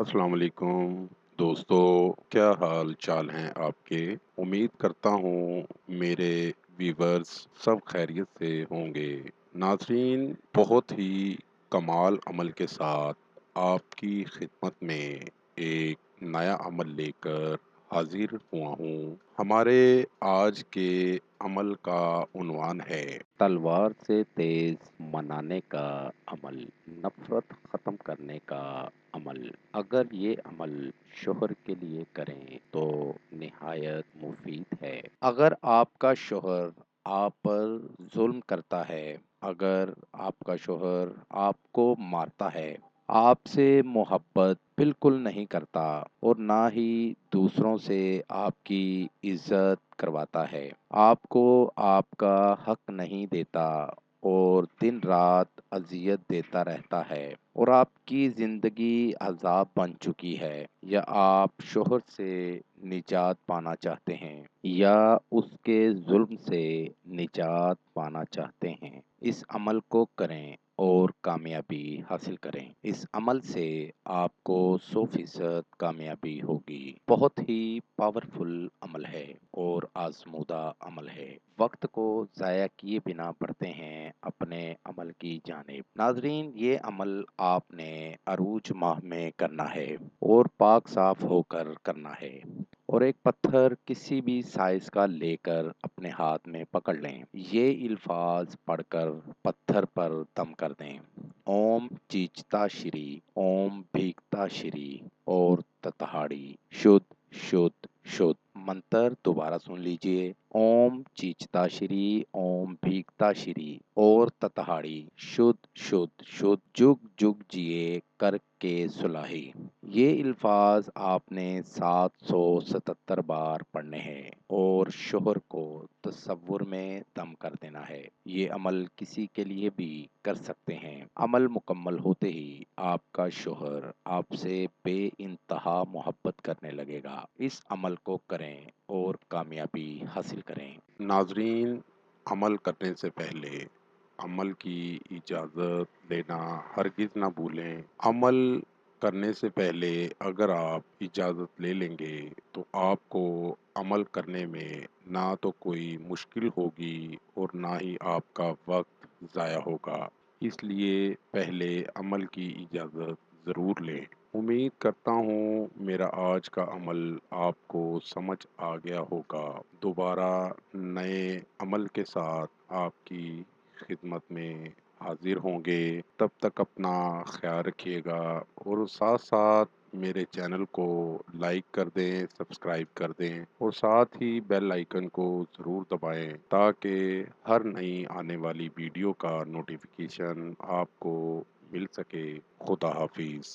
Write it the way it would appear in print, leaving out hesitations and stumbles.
अस्सलाम वालेकुम दोस्तों, क्या हाल चाल हैं आपके। उम्मीद करता हूँ मेरे व्यूवर्स सब खैरियत से होंगे। नाज़रीन, बहुत ही कमाल अमल के साथ आपकी खिदमत में एक नया अमल लेकर हाजिर हुआ हूँ। हमारे आज के अमल का उन्वान है तलवार से तेज मनाने का अमल, नफरत खत्म करने का अमल। अगर ये अमल शोहर के लिए करें तो निहायत मुफीद है। अगर आपका शोहर आप पर जुल्म करता है, अगर आपका शोहर आपको मारता है, आपसे मोहब्बत बिल्कुल नहीं करता और ना ही दूसरों से आपकी इज्जत करवाता है, आपको आपका हक नहीं देता और दिन रात अजियत देता रहता है और आपकी ज़िंदगी अज़ाब बन चुकी है, या आप शोहर से निजात पाना चाहते हैं या उसके जुल्म से निजात पाना चाहते हैं, इस अमल को करें और कामयाबी हासिल करें। इस अमल से आपको 100% कामयाबी होगी। बहुत ही पावरफुल अमल है और आजमूदा अमल है। वक्त को ज़ाया किए बिना बढ़ते हैं अपने अमल की जानिब। नाजरीन, ये अमल आपने अरूज माह में करना है और पाक साफ होकर करना है और एक पत्थर किसी भी साइज का लेकर अपने हाथ में पकड़ लें। ये अल्फाज पढ़कर पत्थर पर दम कर दें। ओम चीचता श्री, ओम भीगता श्री और ततहाड़ी, शुद्ध शुद्ध शुद्ध। मंत्र दोबारा सुन लीजिए। ओम चीचता श्री, ओम भीगता श्री और ततहाड़ी, शुद्ध शुद्ध शुद्ध, जुग जुग जिए करके सुलाही। ये अल्फाज आपने 777 बार पढ़ने हैं और शोहर को तसव्वुर में दम कर देना है। ये अमल किसी के लिए भी कर सकते हैं। अमल मुकम्मल होते ही आपका शोहर आपसे बेइंतहा मोहब्बत करने लगेगा। इस अमल को करें और कामयाबी हासिल करें। नाजरीन, अमल करने से पहले अमल की इजाज़त लेना हरगिज़ ना भूलें। अमल करने से पहले अगर आप इजाज़त ले लेंगे तो आपको अमल करने में ना तो कोई मुश्किल होगी और ना ही आपका वक्त ज़ाया होगा। इसलिए पहले अमल की इजाज़त ज़रूर लें। उम्मीद करता हूँ मेरा आज का अमल आपको समझ आ गया होगा। दोबारा नए अमल के साथ आपकी खिदमत में हाजिर होंगे। तब तक अपना ख्याल रखिएगा और साथ साथ मेरे चैनल को लाइक कर दें, सब्सक्राइब कर दें और साथ ही बेल आइकन को ज़रूर दबाएं ताकि हर नई आने वाली वीडियो का नोटिफिकेशन आपको मिल सके। खुदा हाफिज़।